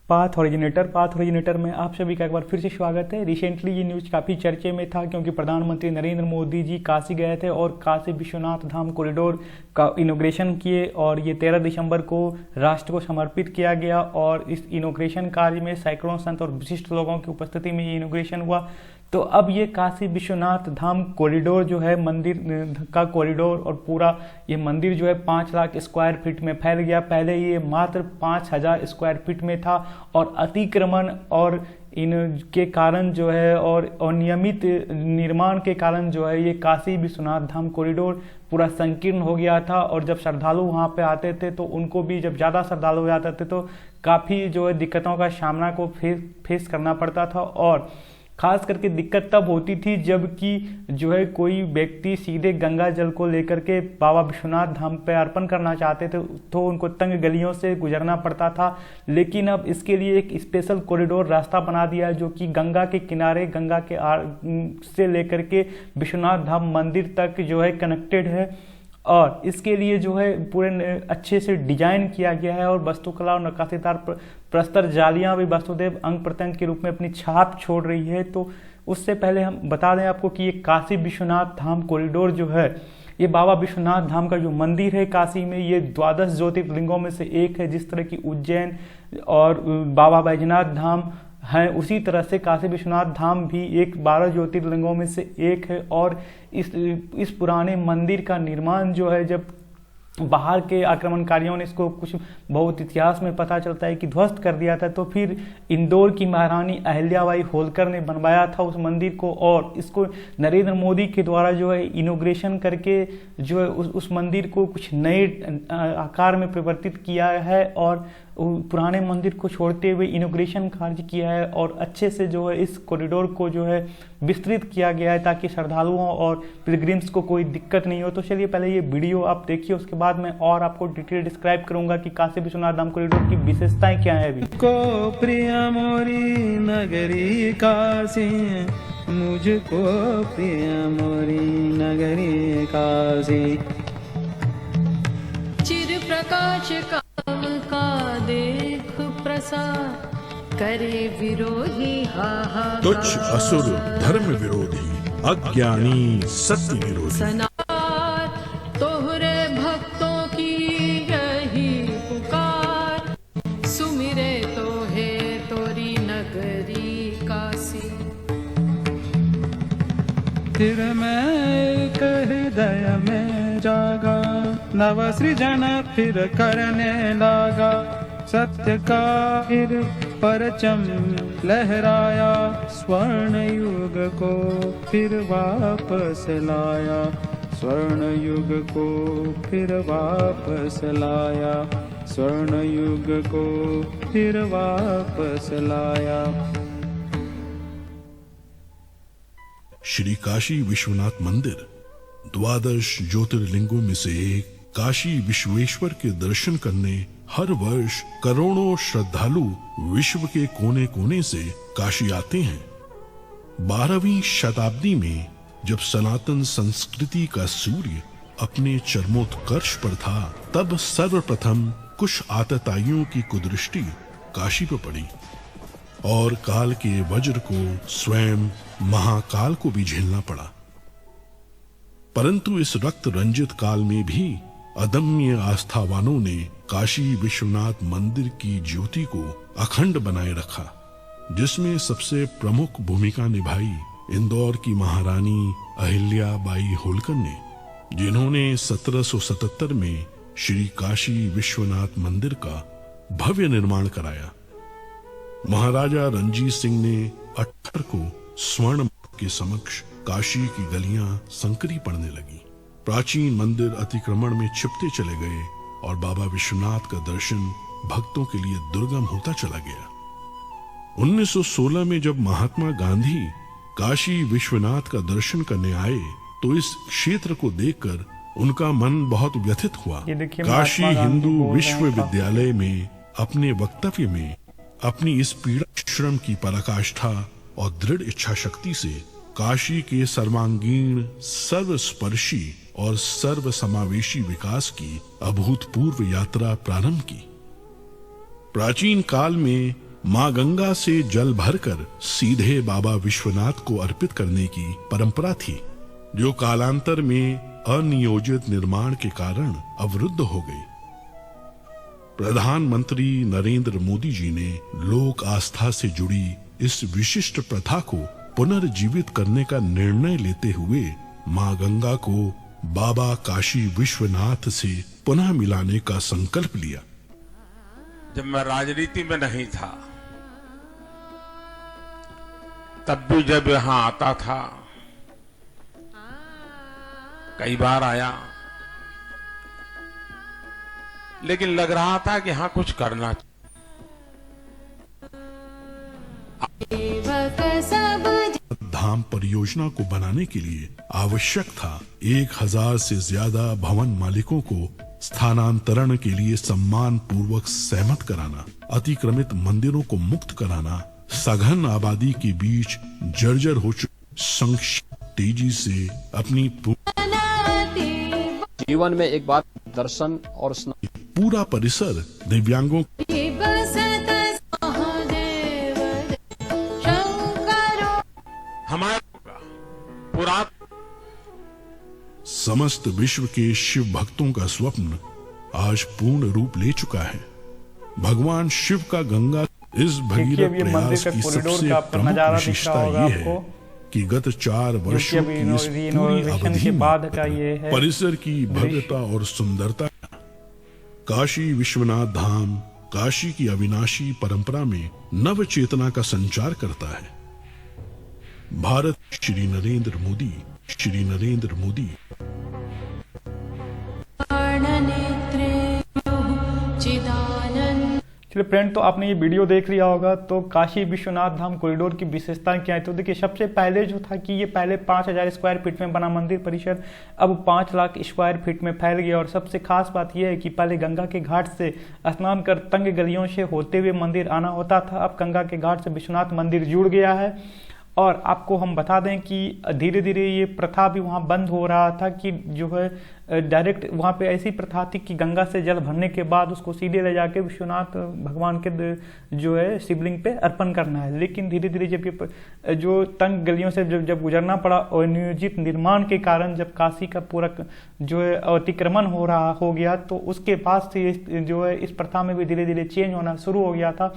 Path originator में आप सभी का एक बार फिर से स्वागत है। रिसेंटली ये न्यूज़ काफ़ी चर्चे में था क्योंकि प्रधानमंत्री नरेंद्र मोदी जी काशी गए थे और काशी विश्वनाथ धाम कॉरिडोर का इनॉग्रेशन किए और ये 13 दिसंबर को राष्ट्र को समर्पित किया गया और इस इनॉग्रेशन कार्य में सैकड़ों संत और विशिष्ट लोगों की उपस्थिति में ये इनॉग्रेशन हुआ। तो अब ये काशी विश्वनाथ धाम कॉरिडोर जो है मंदिर का कॉरिडोर और पूरा ये मंदिर जो है 5 लाख स्क्वायर फीट में फैल गया। पहले ये मात्र 5,000 स्क्वायर फीट में था और अतिक्रमण और इनके कारण जो है और अनियमित निर्माण के कारण जो है ये काशी विश्वनाथ धाम कॉरिडोर पूरा संकीर्ण हो गया था। और जब श्रद्धालु वहाँ पे आते थे तो उनको भी जब ज़्यादा श्रद्धालु आते थे तो काफ़ी जो है दिक्कतों का सामना को फेस करना पड़ता था। और खास करके दिक्कत तब होती थी जबकि जो है कोई व्यक्ति सीधे गंगा जल को लेकर के बाबा विश्वनाथ धाम पे अर्पण करना चाहते थे तो उनको तंग गलियों से गुजरना पड़ता था। लेकिन अब इसके लिए एक स्पेशल कॉरिडोर रास्ता बना दिया है जो कि गंगा के किनारे गंगा के से लेकर के विश्वनाथ धाम मंदिर तक जो है कनेक्टेड है। और इसके लिए जो है पूरे अच्छे से डिजाइन किया गया है और वास्तुकला और नक्काशीदार प्रस्तर जालियां भी वासुदेव अंग प्रत्यंग के रूप में अपनी छाप छोड़ रही है। तो उससे पहले हम बता दें आपको कि ये काशी विश्वनाथ धाम कॉरिडोर जो है ये बाबा विश्वनाथ धाम का जो मंदिर है काशी में ये 12 ज्योतिर्लिंगों में से एक है। जिस तरह की उज्जैन और बाबा बैजनाथ धाम हैं उसी तरह से काशी विश्वनाथ धाम भी एक 12 ज्योतिर्लिंगों में से एक है। और इस पुराने मंदिर का निर्माण जो है जब बाहर के आक्रमणकारियों ने इसको कुछ बहुत इतिहास में पता चलता है कि ध्वस्त कर दिया था तो फिर इंदौर की महारानी अहिल्याबाई होलकर ने बनवाया था उस मंदिर को और इसको नरेंद्र मोदी के द्वारा जो है इनॉग्रेशन करके जो है उस मंदिर को कुछ नए आकार में परिवर्तित किया है और पुराने मंदिर को छोड़ते हुए इनॉग्रेशन कार्य किया है और अच्छे से जो है इस कॉरिडोर को जो है विस्तृत किया गया है ताकि श्रद्धालुओं और पिलग्रिम्स को कोई दिक्कत नहीं हो। तो चलिए पहले ये वीडियो आप देखिए, उसके बाद मैं और आपको डिटेल डिस्क्राइब करूंगा कि काशी विश्वनाथ धाम कॉरिडोर की विशेषताएं क्या है। अभी को प्रिय मोरी नगरी काशी, मुझको प्रिय मोरी नगरी काशी, चिर प्रकाश का देख प्रसार करे विरोधी हाहाकार, तुच्छ असुर धर्म विरोधी अज्ञानी सत्य विरोधी सनार तोहरे भक्तों की यही पुकार, सुमिरे तो है तोरी नगरी काशी। फिर मैं हृदय में जागा, नव सृजन फिर करने लगा, सत्य का फिर परचम लहराया, स्वर्ण युग को फिर वापस लाया, स्वर्ण युग को फिर वापस लाया, स्वर्ण युग को फिर वापस लाया। श्री काशी विश्वनाथ मंदिर 12 ज्योतिर्लिंगों में से एक काशी विश्वेश्वर के दर्शन करने हर वर्ष करोड़ों श्रद्धालु विश्व के कोने कोने से काशी आते हैं। 12वीं शताब्दी में जब सनातन संस्कृति का सूर्य अपने चरमोत्कर्ष पर था तब सर्वप्रथम कुछ आतताइयों की कुदृष्टि काशी पर पड़ी और काल के वज्र को स्वयं महाकाल को भी झेलना पड़ा। परंतु इस रक्त रंजित काल में भी अदम्य आस्थावानों ने काशी विश्वनाथ मंदिर की ज्योति को अखंड बनाए रखा, जिसमें सबसे प्रमुख भूमिका निभाई इंदौर की महारानी अहिल्याबाई होलकर ने, जिन्होंने 1777 में श्री काशी विश्वनाथ मंदिर का भव्य निर्माण कराया। महाराजा रणजीत सिंह ने 18 को स्वर्ण के समक्ष काशी की गलियां संकरी पड़ने लगी। प्राचीन मंदिर अतिक्रमण में छिपते चले गए और बाबा विश्वनाथ का दर्शन भक्तों के लिए दुर्गम होता चला गया। 1916 में जब महात्मा गांधी काशी विश्वनाथ का दर्शन करने आए तो इस क्षेत्र को देखकर उनका मन बहुत व्यथित हुआ। काशी हिंदू विश्वविद्यालय में अपने वक्तव्य में अपनी इस पीड़ा श्रम की पराकाष्ठा और दृढ़ इच्छा शक्ति से काशी के सर्वांगीण सर्वस्पर्शी और सर्व समावेशी विकास की अभूतपूर्व यात्रा प्रारंभ की। प्राचीन काल में मां गंगा से जल भरकर सीधे बाबा विश्वनाथ को अर्पित करने की परंपरा थी, जो कालांतर में अनियोजित निर्माण के कारण अवरुद्ध हो गई। प्रधानमंत्री नरेंद्र मोदी जी ने लोक आस्था से जुड़ी इस विशिष्ट प्रथा को पुनर्जीवित करने का निर्णय लेते हुए मां गंगा को बाबा काशी विश्वनाथ से पुनः मिलाने का संकल्प लिया। जब मैं राजनीति में नहीं था, तब भी जब यहां आता था, कई बार आया, लेकिन लग रहा था कि हाँ कुछ करना चाहिए। धाम परियोजना को बनाने के लिए आवश्यक था 1000 से ज्यादा भवन मालिकों को स्थानांतरण के लिए सम्मान पूर्वक सहमत कराना, अतिक्रमित मंदिरों को मुक्त कराना, सघन आबादी के बीच जर्जर हो चुके संक्षिप्त तेजी से अपनी जीवन में एक बार दर्शन और पूरा परिसर दिव्यांगों हमारा पूरा समस्त विश्व के शिव भक्तों का स्वप्न आज पूर्ण रूप ले चुका है। भगवान शिव का गंगा इस भगीरथ प्रयास की सबसे प्रमुख विशेषता ये है कि गत 4 वर्षों की इस पूरी अवधि में परिसर की भव्यता और सुंदरता काशी विश्वनाथ धाम काशी की अविनाशी परंपरा में नव चेतना का संचार करता है। भारत श्री नरेंद्र मोदी, श्री नरेंद्र मोदी। चलिए फ्रेंड, तो आपने ये वीडियो देख लिया होगा। तो काशी विश्वनाथ धाम कॉरिडोर की विशेषताएं क्या है? तो देखिए, सबसे पहले जो था कि ये पहले 5000 स्क्वायर फीट में बना मंदिर परिसर अब 5 लाख स्क्वायर फीट में फैल गया। और सबसे खास बात यह है कि पहले गंगा के घाट से स्नान कर तंग गलियों से होते हुए मंदिर आना होता था, अब गंगा के घाट से विश्वनाथ मंदिर जुड़ गया है। और आपको हम बता दें कि धीरे धीरे ये प्रथा भी वहाँ बंद हो रहा था कि जो है डायरेक्ट वहाँ पे ऐसी प्रथा थी कि गंगा से जल भरने के बाद उसको सीधे ले जाके विश्वनाथ भगवान के जो है शिवलिंग पे अर्पण करना है। लेकिन धीरे धीरे जब ये जो तंग गलियों से जब गुजरना पड़ा और नियोजित निर्माण के कारण जब काशी का पूरा जो है अतिक्रमण हो गया, तो उसके बाद से जो है इस प्रथा में भी धीरे धीरे चेंज होना शुरू हो गया था।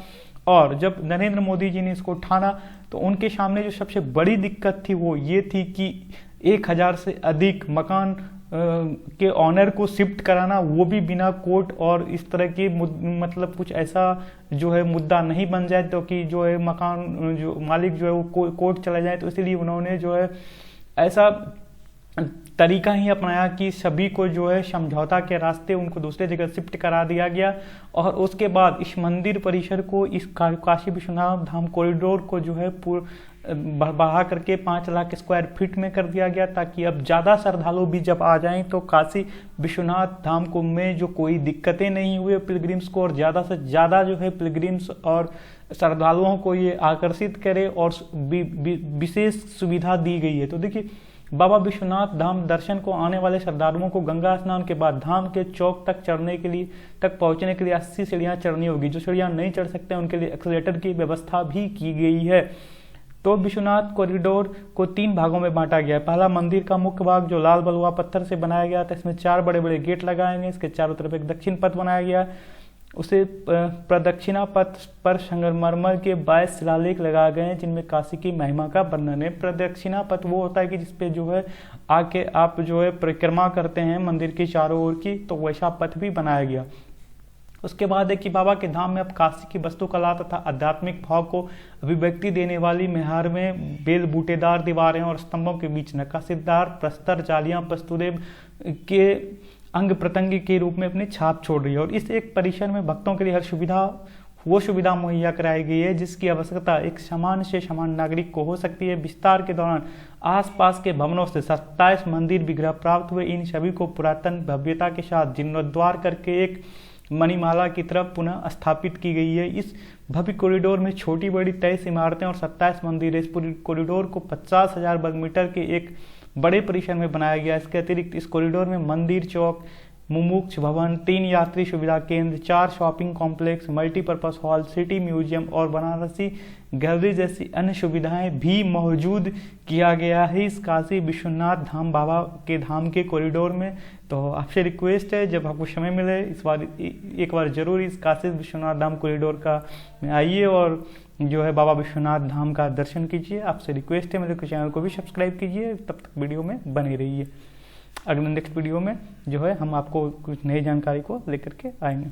और जब नरेंद्र मोदी जी ने इसको ठाना तो उनके सामने जो सबसे बड़ी दिक्कत थी वो ये थी कि 1000 से अधिक मकान के ऑनर को शिफ्ट कराना, वो भी बिना कोर्ट और इस तरह की मतलब कुछ ऐसा जो है मुद्दा नहीं बन जाए तो कि जो है मकान जो मालिक जो है वो कोर्ट चला जाए। तो इसलिए उन्होंने जो है ऐसा तरीका ही अपनाया कि सभी को जो है समझौता के रास्ते उनको दूसरे जगह शिफ्ट करा दिया गया। और उसके बाद इस मंदिर परिसर को, इस काशी विश्वनाथ धाम कॉरिडोर को जो है बढ़ा करके 5 लाख स्क्वायर फीट में कर दिया गया, ताकि अब ज़्यादा श्रद्धालु भी जब आ जाएं तो काशी विश्वनाथ धाम को में जो कोई दिक्कतें नहीं हुए पिलग्रिम्स को, और ज़्यादा से ज़्यादा जो है पिलग्रिम्स और श्रद्धालुओं को ये आकर्षित करे और विशेष सुविधा दी गई है। तो देखिए, बाबा विश्वनाथ धाम दर्शन को आने वाले श्रद्धालुओं को गंगा स्नान के बाद धाम के चौक तक पहुंचने के लिए 80 सीढ़ियां चढ़नी होगी। जो सीढ़ियां नहीं चढ़ सकते उनके लिए एक्सीलेटर की व्यवस्था भी की गई है। तो विश्वनाथ कॉरिडोर को 3 भागों में बांटा गया है। पहला मंदिर का मुख्य भाग जो लाल बलुआ पत्थर से बनाया गया था, इसमें 4 बड़े बड़े गेट लगाए गए। इसके चारों तरफ एक दक्षिण पथ बनाया गया, उसे प्रदक्षिणा पथ पर संगमरमर के 22 शिलालेख लगाए गए हैं जिनमें काशी की महिमा का वर्णन है। प्रदक्षिणा पथ वो होता है कि जिसपे जो है आके आप जो है परिक्रमा करते हैं मंदिर की चारों ओर की, तो वैसा पथ भी बनाया गया। उसके बाद है कि बाबा के धाम में अब काशी की वास्तुकला तथा आध्यात्मिक भाव को अभिव्यक्ति देने वाली मेहार में बेल बूटेदार दीवारें और स्तंभों के बीच नक्काशीदार प्रस्तर जालियां प्रस्तुदेव के अंग प्रत्यंग के रूप में अपनी छाप छोड़ रही है। और इस एक परिसर में भक्तों के लिए हर सुविधा मुहैया कराई गई है जिसकी आवश्यकता एक समान से समान नागरिक को हो सकती है। विस्तार के दौरान आसपास के भवनों से 27 मंदिर विग्रह प्राप्त हुए। इन सभी को पुरातन भव्यता के साथ जीर्णोद्धार करके एक मणिमाला की तरफ पुनः स्थापित की गई है। इस भव्य कॉरिडोर में छोटी बड़ी 23 इमारतें और 27 मंदिर। इस पूरी कॉरिडोर को 50,000 वर्ग मीटर के एक बड़े परिसर में बनाया गया। इसके अतिरिक्त इस कॉरिडोर में मंदिर चौक, मुमुक्ष भवन, 3 यात्री सुविधा केंद्र, 4 shopping complex, multipurpose hall, city museum और बनारसी गैलरी जैसी अन्य सुविधाएं भी मौजूद किया गया है इस काशी विश्वनाथ धाम बाबा के धाम के कॉरिडोर में। तो आपसे रिक्वेस्ट है, जब आपको समय मिले इस बार एक बार जरूर इस काशी विश्वनाथ धाम कॉरिडोर का में आइए और जो है बाबा विश्वनाथ धाम का दर्शन कीजिए। आपसे रिक्वेस्ट है, मेरे चैनल को भी सब्सक्राइब कीजिए। तब तक वीडियो में बने रहिए। अगले नेक्स्ट वीडियो में जो है हम आपको कुछ नई जानकारी को लेकर के आएंगे।